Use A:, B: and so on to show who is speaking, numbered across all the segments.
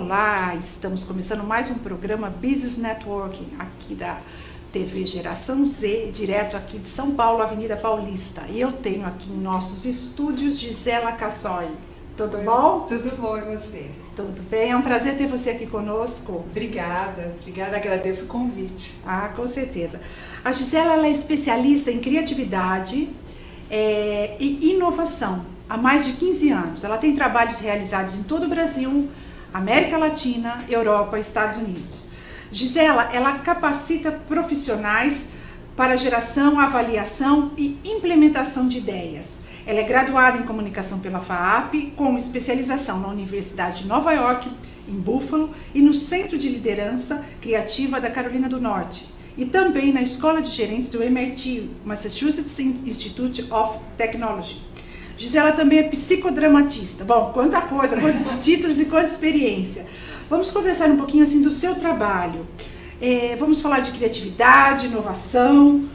A: olá! Estamos começando mais um programa Business Networking aqui da TV Geração Z, direto aqui de São Paulo, Avenida Paulista. E eu tenho aqui em nossos estúdios Gisela Cassoi. Tudo bom?
B: Tudo bom, e você?
A: Tudo bem, é um prazer ter você aqui conosco.
B: Obrigada, agradeço o convite.
A: Ah, com certeza. A Gisela ela é especialista em criatividade e inovação há mais de 15 anos. Ela tem trabalhos realizados em todo o Brasil, América Latina, Europa e Estados Unidos. Gisela, ela capacita profissionais para geração, avaliação e implementação de ideias. Ela é graduada em comunicação pela FAAP, com especialização na Universidade de Nova York, em Buffalo, e no Centro de Liderança Criativa da Carolina do Norte, e também na Escola de Gerentes do MIT, Massachusetts Institute of Technology. Gisela também é psicodramatista. Bom, quanta coisa, quantos títulos e quanta experiência. Vamos conversar um pouquinho assim do seu trabalho. Vamos falar de criatividade, inovação.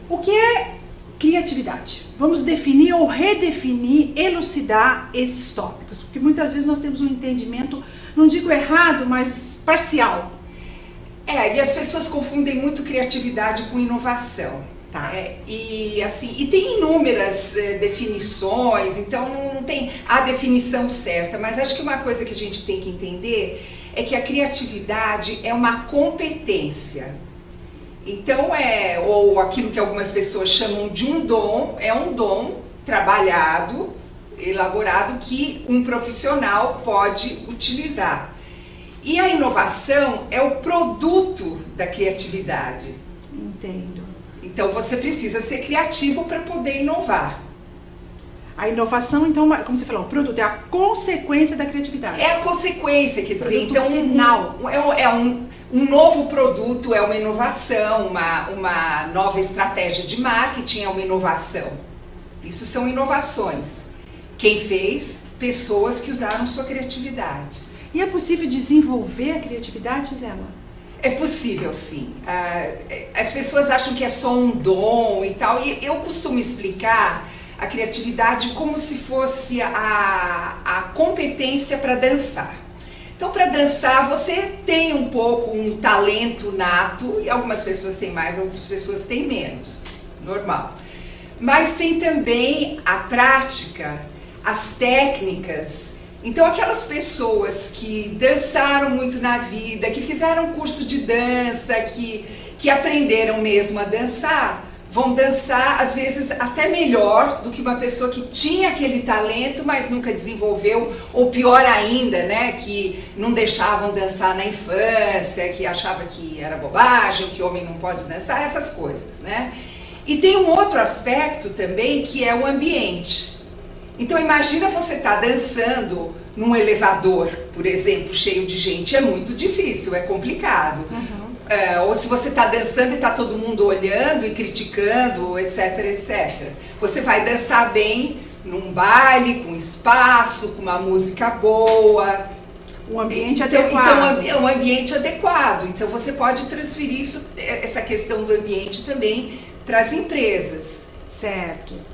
A: O que é criatividade? Vamos definir ou redefinir, elucidar esses tópicos, porque muitas vezes nós temos um entendimento, não digo errado, mas parcial.
B: E as pessoas confundem muito criatividade com inovação. Tá. E tem inúmeras definições, então não tem a definição certa, mas acho que uma coisa que a gente tem que entender é que a criatividade é uma competência. Então ou aquilo que algumas pessoas chamam de um dom, é um dom trabalhado, elaborado, que um profissional pode utilizar. E a inovação é o produto da criatividade.
A: Entendo.
B: Então você precisa ser criativo para poder inovar.
A: A inovação, então, como você falou, o produto é a consequência da criatividade.
B: É a consequência, quer dizer,
A: então final.
B: Um novo produto é uma inovação, uma nova estratégia de marketing é uma inovação. Isso são inovações. Quem fez? Pessoas que usaram sua criatividade.
A: E é possível desenvolver a criatividade, Gisela?
B: É possível, sim. As pessoas acham que é só um dom e tal, e eu costumo explicar a criatividade como se fosse a competência para dançar. Então, para dançar, você tem um pouco um talento nato, e algumas pessoas têm mais, outras pessoas têm menos, normal. Mas tem também a prática, as técnicas. Então aquelas pessoas que dançaram muito na vida, que fizeram curso de dança, que aprenderam mesmo a dançar, vão dançar às vezes até melhor do que uma pessoa que tinha aquele talento, mas nunca desenvolveu, ou pior ainda, né, que não deixavam dançar na infância, que achava que era bobagem, que homem não pode dançar, essas coisas, né? E tem um outro aspecto também que é o ambiente. Então imagina você estar dançando num elevador, por exemplo, cheio de gente, é muito difícil, é complicado. Uhum. Ou se você está dançando e está todo mundo olhando e criticando, etc, etc. Você vai dançar bem num baile, com espaço, com uma música boa.
A: Um ambiente adequado.
B: Então é um ambiente adequado. Então você pode transferir essa questão do ambiente também para as empresas.
A: Certo.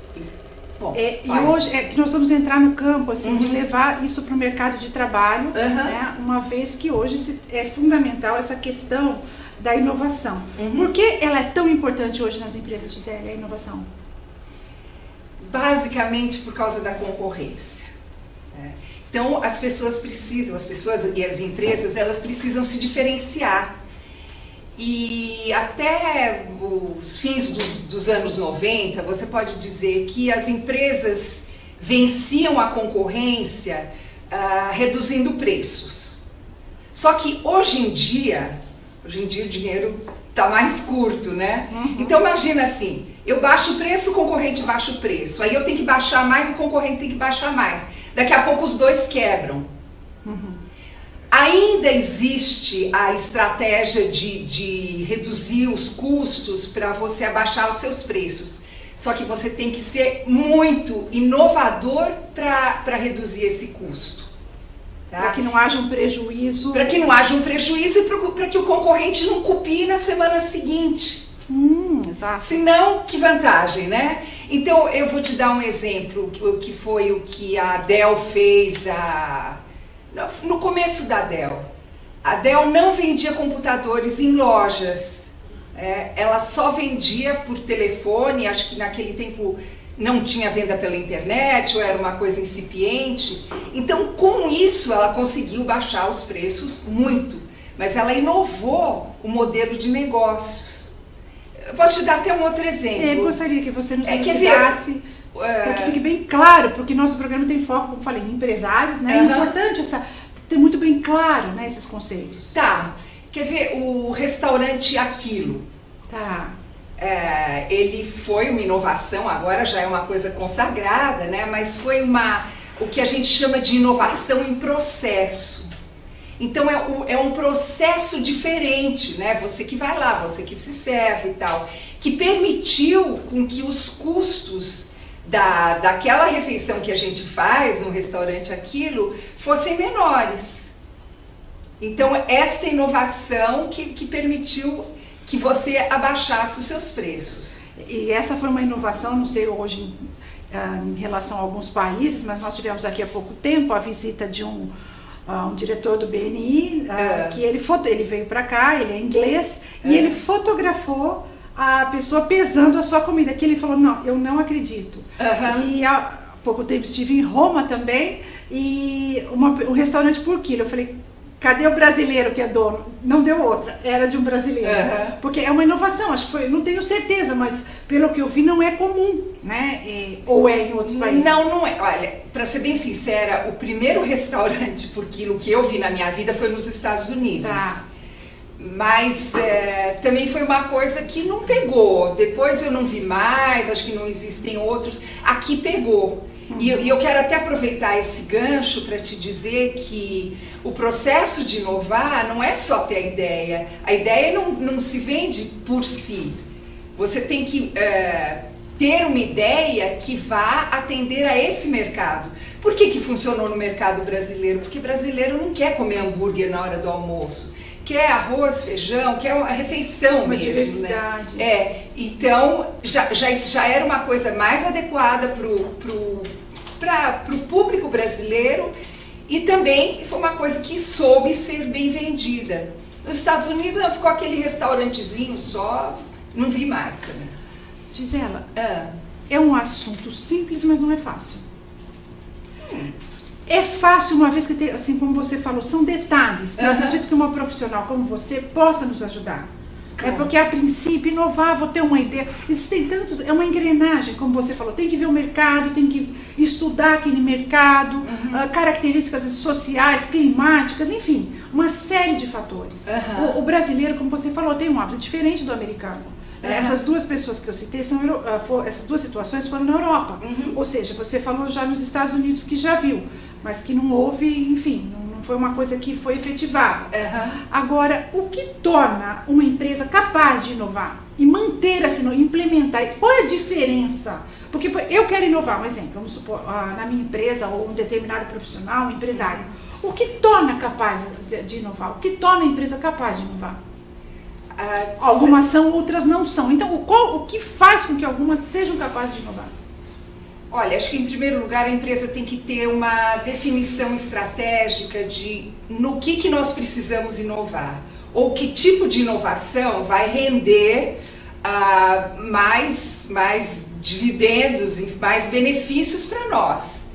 B: Bom,
A: e hoje nós vamos entrar no campo assim, de levar isso para o mercado de trabalho, né, uma vez que hoje é fundamental essa questão da inovação. Por que ela é tão importante hoje nas empresas, Gisele, a inovação?
B: Basicamente por causa da concorrência. Então as pessoas e as empresas, elas precisam se diferenciar. E até os fins dos anos 90, você pode dizer que as empresas venciam a concorrência reduzindo preços. Só que hoje em dia o dinheiro está mais curto, né? Uhum. Então imagina assim, eu baixo o preço, o concorrente baixa o preço. Aí eu tenho que baixar mais, o concorrente tem que baixar mais. Daqui a pouco os dois quebram. Uhum. Ainda existe a estratégia de reduzir os custos para você abaixar os seus preços. Só que você tem que ser muito inovador para reduzir esse custo. Tá?
A: Para que não haja um prejuízo.
B: Para que não haja um prejuízo e para que o concorrente não copie na semana seguinte.
A: Exato.
B: Senão, que vantagem, né? Então, eu vou te dar um exemplo, que foi o que a Dell fez No começo da Dell, a Dell não vendia computadores em lojas. Ela só vendia por telefone, acho que naquele tempo não tinha venda pela internet, ou era uma coisa incipiente. Então, com isso, ela conseguiu baixar os preços muito. Mas ela inovou o modelo de negócios. Eu posso te dar até um outro exemplo.
A: Eu gostaria que você nos elucidasse, para que fique bem claro, porque nosso programa tem foco, como falei, em empresários, né? É importante ter muito bem claro, né, esses conceitos.
B: Tá. Quer ver o restaurante Aquilo?
A: Tá.
B: Ele foi uma inovação, agora já é uma coisa consagrada, né? Mas foi o que a gente chama de inovação em processo. Então é um processo diferente, né? Você que vai lá, você que se serve e tal, que permitiu com que os custos daquela refeição que a gente faz no restaurante Aquilo fossem menores. Então esta inovação que permitiu que você abaixasse os seus preços.
A: E essa foi uma inovação, não sei hoje em relação a alguns países, mas nós tivemos aqui há pouco tempo a visita de um diretor do BNI, que ele veio para cá, ele é inglês, e ele fotografou a pessoa pesando a sua comida, que ele falou, não, eu não acredito. E há pouco tempo estive em Roma também, e um restaurante por quilo, eu falei, cadê o brasileiro que é dono? Não deu outra, era de um brasileiro. Porque é uma inovação, acho que foi, não tenho certeza, mas pelo que eu vi não é comum, né? Ou é em outros países?
B: Não é. Olha, para ser bem sincera, o primeiro restaurante por quilo que eu vi na minha vida foi nos Estados Unidos. Tá. Mas também foi uma coisa que não pegou. Depois eu não vi mais, acho que não existem outros. Aqui pegou. E eu quero até aproveitar esse gancho para te dizer que o processo de inovar não é só ter a ideia. A ideia não se vende por si. Você tem que ter uma ideia que vá atender a esse mercado. Por que funcionou no mercado brasileiro? Porque brasileiro não quer comer hambúrguer na hora do almoço. Quer arroz, feijão, quer a refeição
A: uma
B: mesmo,
A: diversidade.
B: né? Então isso já era uma coisa mais adequada para o público brasileiro e também foi uma coisa que soube ser bem vendida. Nos Estados Unidos ficou aquele restaurantezinho só, não vi mais também.
A: Gisela, é um assunto simples, mas não é fácil. É fácil, uma vez que tem, assim como você falou, são detalhes. Eu acredito que uma profissional como você possa nos ajudar. Porque a princípio, inovar, vou ter uma ideia. Existem tantos, é uma engrenagem, como você falou, tem que ver o mercado, tem que estudar aquele mercado, características sociais, climáticas, enfim, uma série de fatores. O brasileiro, como você falou, tem um hábito diferente do americano. Essas duas pessoas que eu citei, essas duas situações foram na Europa. Ou seja, você falou já nos Estados Unidos que já viu, mas que não houve, enfim, não foi uma coisa que foi efetivada. Agora, o que torna uma empresa capaz de inovar e manter assim, implementar, qual é a diferença? Porque eu quero inovar, um exemplo, vamos supor, na minha empresa ou um determinado profissional, um empresário. O que torna capaz de inovar? O que torna a empresa capaz de inovar? Algumas são, outras não são. Então, o que faz com que algumas sejam capazes de inovar?
B: Olha, acho que em primeiro lugar a empresa tem que ter uma definição estratégica de no que nós precisamos inovar. Ou que tipo de inovação vai render mais dividendos e mais benefícios para nós.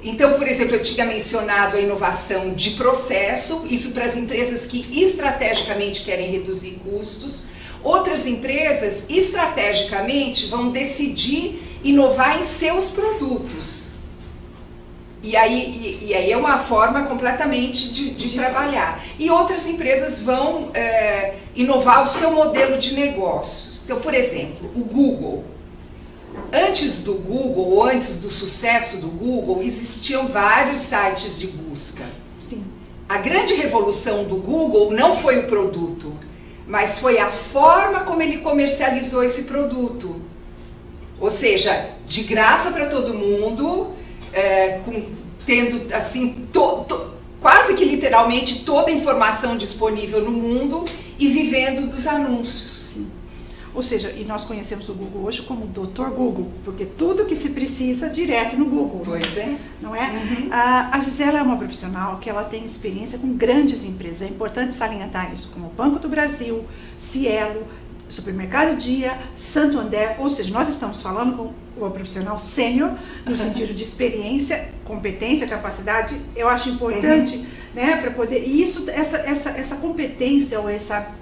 B: Então, por exemplo, eu tinha mencionado a inovação de processo, isso para as empresas que estrategicamente querem reduzir custos. Outras empresas, estrategicamente, vão decidir inovar em seus produtos. E aí é uma forma completamente de trabalhar. E outras empresas vão inovar o seu modelo de negócios. Então, por exemplo, o Google. Antes do Google, ou antes do sucesso do Google, existiam vários sites de busca.
A: Sim.
B: A grande revolução do Google não foi o produto, mas foi a forma como ele comercializou esse produto. Ou seja, de graça para todo mundo, tendo assim, quase que literalmente toda a informação disponível no mundo e vivendo dos anúncios.
A: Sim. Ou seja, e nós conhecemos o Google hoje como o Dr. Google, porque tudo que se precisa direto no Google.
B: Pois é.
A: Não é? A Gisela é uma profissional que ela tem experiência com grandes empresas. É importante salientar isso, como o Banco do Brasil, Cielo, Supermercado Dia, Santander. Ou seja, nós estamos falando com uma profissional sênior, no sentido de experiência, competência, capacidade. Eu acho importante, né, para poder... E isso, essa competência ou essa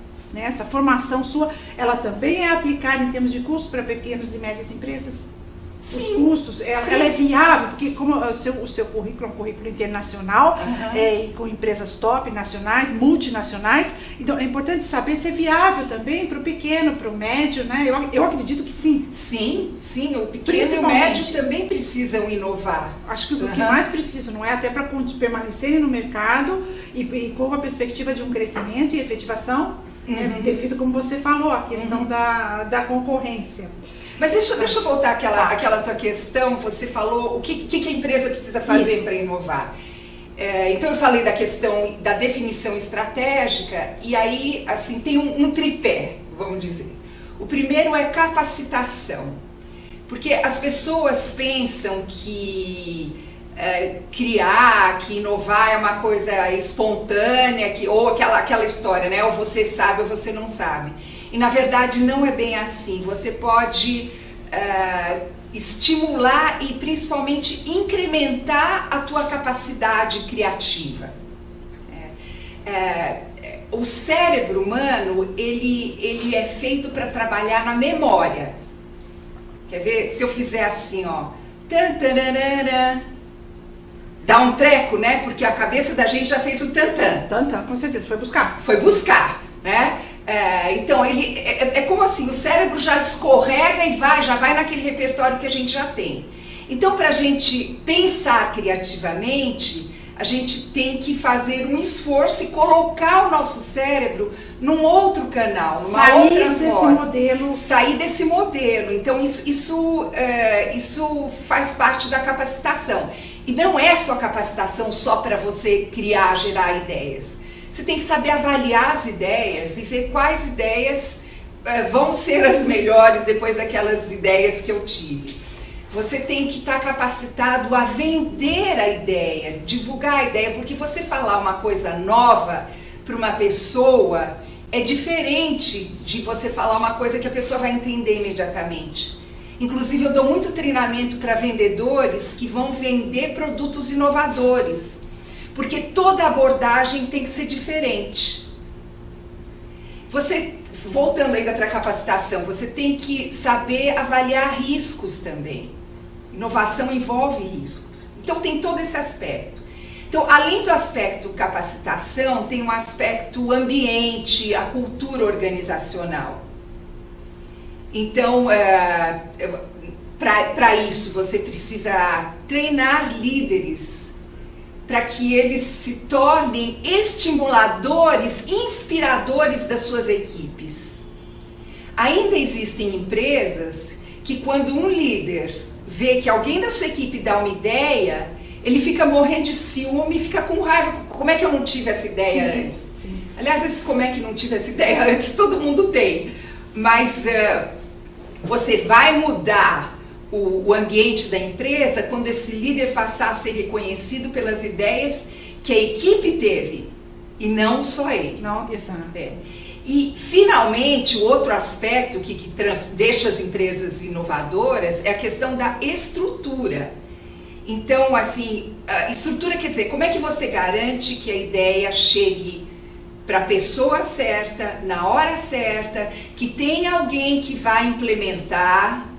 A: formação sua, ela também é aplicada em termos de custos para pequenas e médias empresas? Sim, os custos, ela é viável, porque como o seu currículo é um currículo internacional, e com empresas top, nacionais, multinacionais, então é importante saber se é viável também para o pequeno, para o médio, né? Eu acredito que sim.
B: Sim, o pequeno e o médio também precisam inovar.
A: Acho que o que mais precisam, não é? Até para permanecerem no mercado e com a perspectiva de um crescimento e efetivação, devido, como você falou, a questão da concorrência.
B: Mas deixa eu voltar àquela tua questão. Você falou o que a empresa precisa fazer para inovar. Então eu falei da questão da definição estratégica, e aí assim, tem um tripé, vamos dizer. O primeiro é capacitação, porque as pessoas pensam que criar, que inovar é uma coisa espontânea, ou aquela história, né? Ou você sabe ou você não sabe. E na verdade não é bem assim. Você pode estimular e principalmente incrementar a tua capacidade criativa. O cérebro humano, ele é feito para trabalhar na memória. Quer ver? Se eu fizer assim, ó, dá um treco, né? Porque a cabeça da gente já fez o tantã.
A: Tantã, com certeza, foi
B: buscar, né? Então ele é como assim, o cérebro já escorrega e já vai naquele repertório que a gente já tem. Então, para a gente pensar criativamente, a gente tem que fazer um esforço e colocar o nosso cérebro num outro canal, numa outra forma. Sair desse modelo. Então isso faz parte da capacitação. E não é só capacitação só para você criar, gerar ideias. Você tem que saber avaliar as ideias e ver quais ideias vão ser as melhores depois daquelas ideias que eu tive. Você tem que estar capacitado a vender a ideia, divulgar a ideia, porque você falar uma coisa nova para uma pessoa é diferente de você falar uma coisa que a pessoa vai entender imediatamente. Inclusive, eu dou muito treinamento para vendedores que vão vender produtos inovadores. Porque toda abordagem tem que ser diferente. Voltando ainda para a capacitação, você tem que saber avaliar riscos também. Inovação envolve riscos. Então tem todo esse aspecto. Então, além do aspecto capacitação, tem um aspecto ambiente, a cultura organizacional. Então, para isso, você precisa treinar líderes para que eles se tornem estimuladores, inspiradores das suas equipes. Ainda existem empresas que, quando um líder vê que alguém da sua equipe dá uma ideia, ele fica morrendo de ciúme, fica com raiva. Como é que eu não tive essa ideia antes? Sim. Aliás, esse como é que não tive essa ideia antes, todo mundo tem. Mas você vai mudar o ambiente da empresa quando esse líder passar a ser reconhecido pelas ideias que a equipe teve e não só ele.
A: Não, exato.
B: E finalmente o outro aspecto que deixa as empresas inovadoras é a questão da estrutura. Então, assim, a estrutura quer dizer, como é que você garante que a ideia chegue para a pessoa certa, na hora certa, que tenha alguém que vai implementar.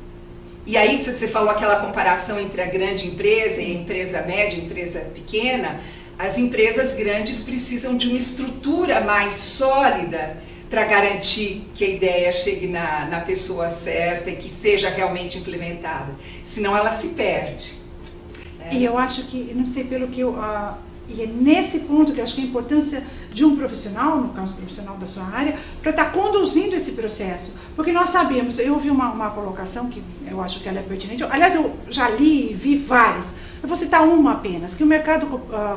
B: E aí você falou aquela comparação entre a grande empresa e a empresa média, a empresa pequena. As empresas grandes precisam de uma estrutura mais sólida para garantir que a ideia chegue na pessoa certa e que seja realmente implementada. Senão ela se perde.
A: E eu acho que, não sei pelo que e é nesse ponto que eu acho que a importância de um profissional, no caso profissional da sua área, para estar conduzindo esse processo. Porque nós sabemos, eu ouvi uma colocação que eu acho que ela é pertinente, aliás eu já li e vi várias, eu vou citar uma apenas, que o mercado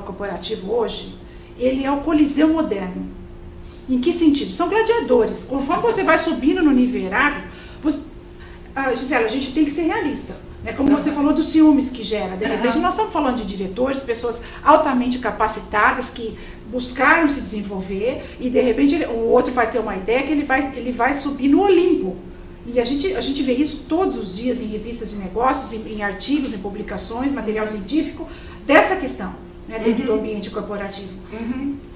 A: corporativo hoje, ele é o coliseu moderno. Em que sentido? São gladiadores. Conforme você vai subindo no nível hierárquico, Gisela, a gente tem que ser realista. Né? Como você falou dos ciúmes que gera. De repente, nós estamos falando de diretores, pessoas altamente capacitadas que buscaram se desenvolver e de repente o outro vai ter uma ideia que ele vai subir no Olimpo. E a gente vê isso todos os dias em revistas de negócios, em artigos, em publicações, material científico, dessa questão, né, dentro do ambiente corporativo.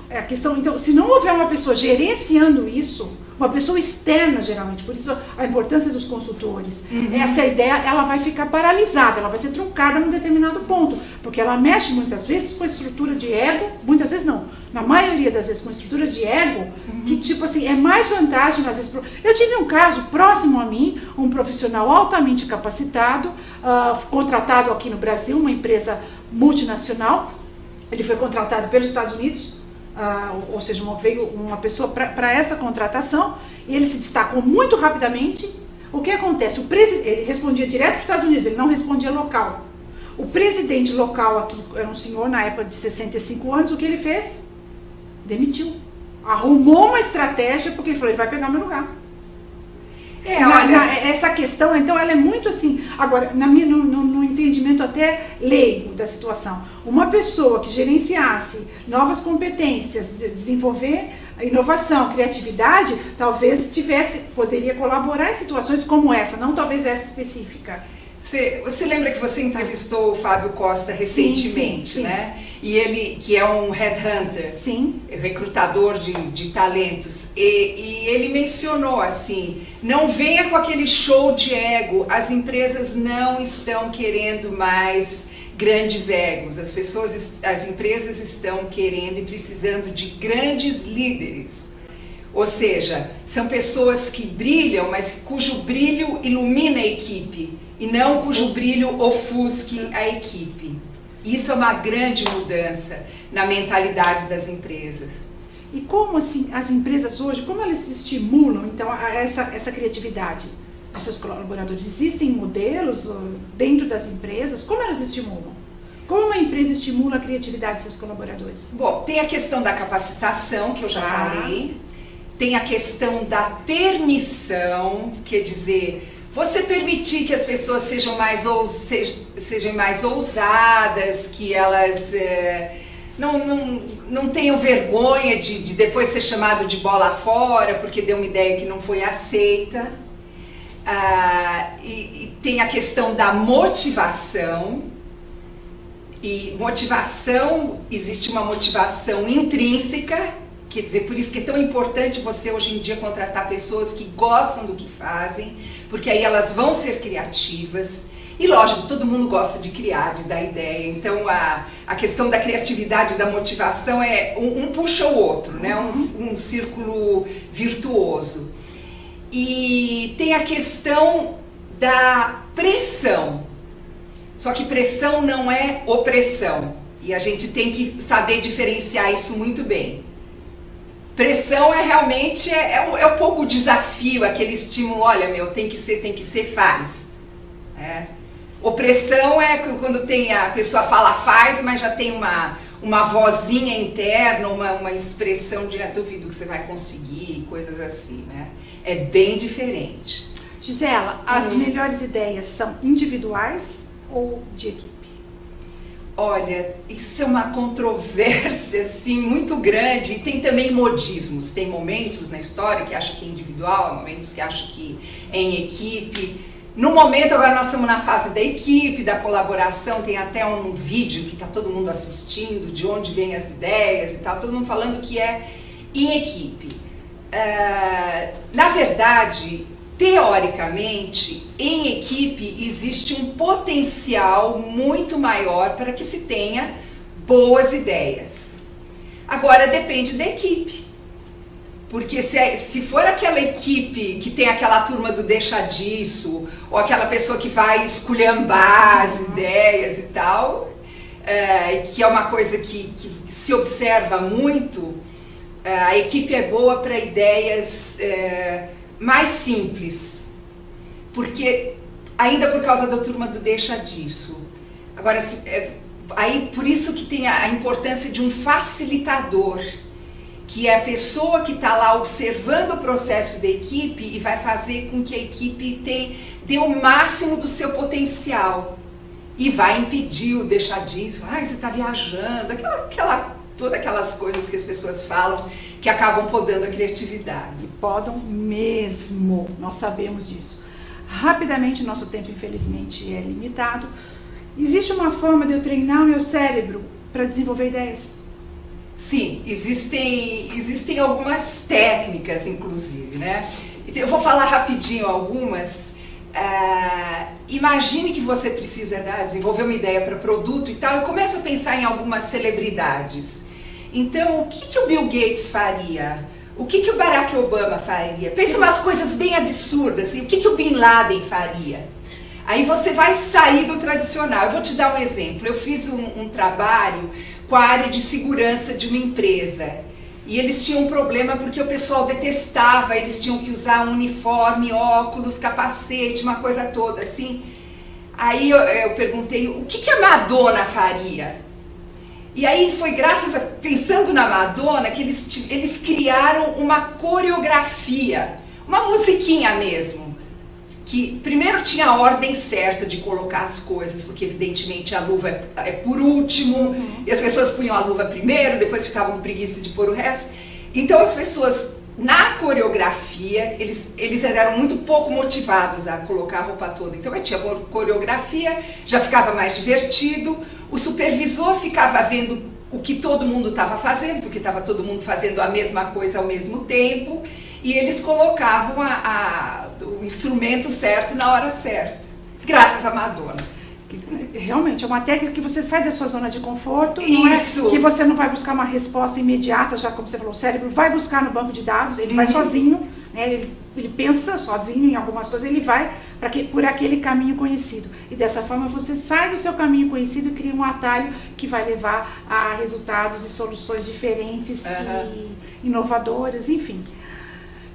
A: A questão, então, se não houver uma pessoa gerenciando isso, uma pessoa externa, geralmente, por isso a importância dos consultores, essa ideia ela vai ficar paralisada, ela vai ser truncada num determinado ponto, porque ela mexe muitas vezes com a estrutura de ego, muitas vezes não, na maioria das vezes com estruturas de ego, que tipo assim, é mais vantagem às vezes. Eu tive um caso próximo a mim, um profissional altamente capacitado, contratado aqui no Brasil, uma empresa multinacional, ele foi contratado pelos Estados Unidos, ou seja, veio uma pessoa para essa contratação, e ele se destacou muito rapidamente. O que acontece? Ele respondia direto para os Estados Unidos, ele não respondia local. O presidente local aqui, era um senhor na época de 65 anos, o que ele fez? Demitiu. Arrumou uma estratégia, porque ele falou, ele vai pegar meu lugar. Essa questão, então, ela é muito assim. Agora, no entendimento até leigo da situação, uma pessoa que gerenciasse novas competências, desenvolver inovação, criatividade, talvez poderia colaborar em situações como essa, não talvez essa específica.
B: Você lembra que você entrevistou o Fábio Costa recentemente, sim. Né? E ele, que é um headhunter,
A: sim.
B: Recrutador de talentos, e ele mencionou assim, não venha com aquele show de ego, as empresas não estão querendo mais grandes egos, as empresas estão querendo e precisando de grandes líderes. Ou seja, são pessoas que brilham, mas cujo brilho ilumina a equipe, e não cujo brilho ofusque a equipe. Isso é uma grande mudança na mentalidade das empresas.
A: E como assim as empresas hoje, como elas estimulam então essa criatividade dos seus colaboradores? Existem modelos dentro das empresas? Como elas estimulam? Como uma empresa estimula a criatividade de seus colaboradores?
B: Bom, tem a questão da capacitação, que eu já falei. Tem a questão da permissão, quer dizer, você permitir que as pessoas sejam mais ousadas, que elas não tenham vergonha de depois ser chamado de bola fora, porque deu uma ideia que não foi aceita. E tem a questão da motivação. E motivação, existe uma motivação intrínseca, quer dizer, por isso que é tão importante você hoje em dia contratar pessoas que gostam do que fazem, porque aí elas vão ser criativas. E lógico, todo mundo gosta de criar, de dar ideia, então a questão da criatividade e da motivação é um puxa o outro, né? Um círculo virtuoso. E tem a questão da pressão, só que pressão não é opressão, e a gente tem que saber diferenciar isso muito bem. Pressão é realmente um pouco o desafio, aquele estímulo, olha tem que ser, faz. Opressão é quando a pessoa fala faz, mas já tem uma vozinha interna, uma expressão de duvido que você vai conseguir, coisas assim, né? É bem diferente.
A: Gisela, as melhores ideias são individuais ou de equipe?
B: Olha, isso é uma controvérsia assim, muito grande, e tem também modismos. Tem momentos na história que acha que é individual, momentos que acha que é em equipe. No momento, agora nós estamos na fase da equipe, da colaboração, tem até um vídeo que está todo mundo assistindo, de onde vêm as ideias e tal, todo mundo falando que é em equipe. Na verdade, teoricamente, em equipe existe um potencial muito maior para que se tenha boas ideias. Agora depende da equipe, porque se for aquela equipe que tem aquela turma do deixa disso, ou aquela pessoa que vai esculhambar as ideias e tal, que é uma coisa que se observa muito, a equipe é boa para ideias mais simples, porque ainda por causa da turma do deixa disso. Agora, aí por isso que tem a importância de um facilitador, que é a pessoa que está lá observando o processo da equipe e vai fazer com que a equipe dê o máximo do seu potencial. E vai impedir o deixar disso, você está viajando, todas aquelas coisas que as pessoas falam que acabam podando a criatividade.
A: Podam mesmo, nós sabemos disso. Rapidamente, nosso tempo infelizmente é limitado. Existe uma forma de eu treinar o meu cérebro para desenvolver ideias?
B: Sim, existem algumas técnicas, inclusive, né? Eu vou falar rapidinho algumas. Imagine que você precisa desenvolver uma ideia para produto e tal, e começa a pensar em algumas celebridades. Então, o que o Bill Gates faria? O que o Barack Obama faria? Pensa umas coisas bem absurdas, assim, o que o Bin Laden faria? Aí você vai sair do tradicional. Eu vou te dar um exemplo. Eu fiz um trabalho com a área de segurança de uma empresa. E eles tinham um problema porque o pessoal detestava, eles tinham que usar um uniforme, óculos, capacete, uma coisa toda assim. Aí eu perguntei, o que a Madonna faria? E aí foi pensando na Madonna, que eles criaram uma coreografia, uma musiquinha mesmo. Que primeiro tinha a ordem certa de colocar as coisas, porque evidentemente a luva é por último, e as pessoas punham a luva primeiro, depois ficavam com preguiça de pôr o resto. Então as pessoas, na coreografia, eles eram muito pouco motivados a colocar a roupa toda. Então tinha coreografia, já ficava mais divertido, o supervisor ficava vendo o que todo mundo estava fazendo, porque estava todo mundo fazendo a mesma coisa ao mesmo tempo, e eles colocavam o instrumento certo na hora certa, graças a Madonna.
A: Realmente, é uma técnica que você sai da sua zona de conforto,
B: Isso.
A: Não é que você não vai buscar uma resposta imediata, já como você falou, o cérebro vai buscar no banco de dados, ele vai sozinho, né, ele pensa sozinho em algumas coisas, ele vai por aquele caminho conhecido. E dessa forma você sai do seu caminho conhecido e cria um atalho que vai levar a resultados e soluções diferentes e inovadoras, enfim.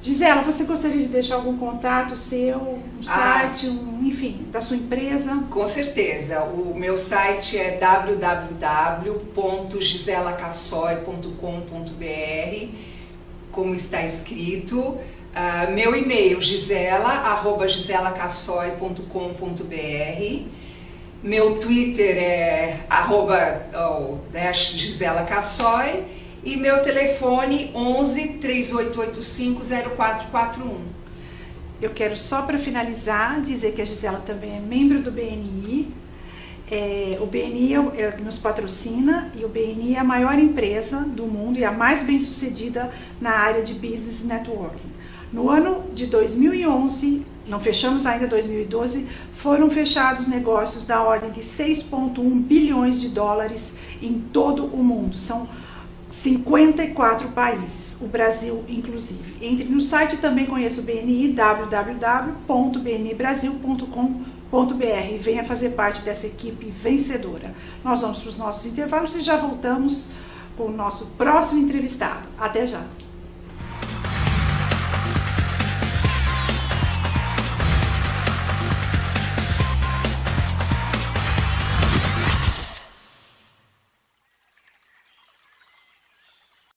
A: Gisela, você gostaria de deixar algum contato seu, um site, enfim, da sua empresa?
B: Com certeza. O meu site é www.giselacassoy.com.br, como está escrito. Meu e-mail, gisela@giselacassoy.com.br. Meu Twitter é @_GiselaCassoy. E meu telefone 11 3885 0441.
A: Eu quero só para finalizar dizer que a Gisela também é membro do BNI. O BNI nos patrocina e o BNI é a maior empresa do mundo e a mais bem sucedida na área de Business Networking. No ano de 2011, não fechamos ainda 2012, foram fechados negócios da ordem de 6,1 bilhões de dólares em todo o mundo. São 54 países, o Brasil inclusive. Entre no site, também conheça o BNI, www.bnibrasil.com.br. Venha fazer parte dessa equipe vencedora. Nós vamos para os nossos intervalos e já voltamos com o nosso próximo entrevistado. Até já!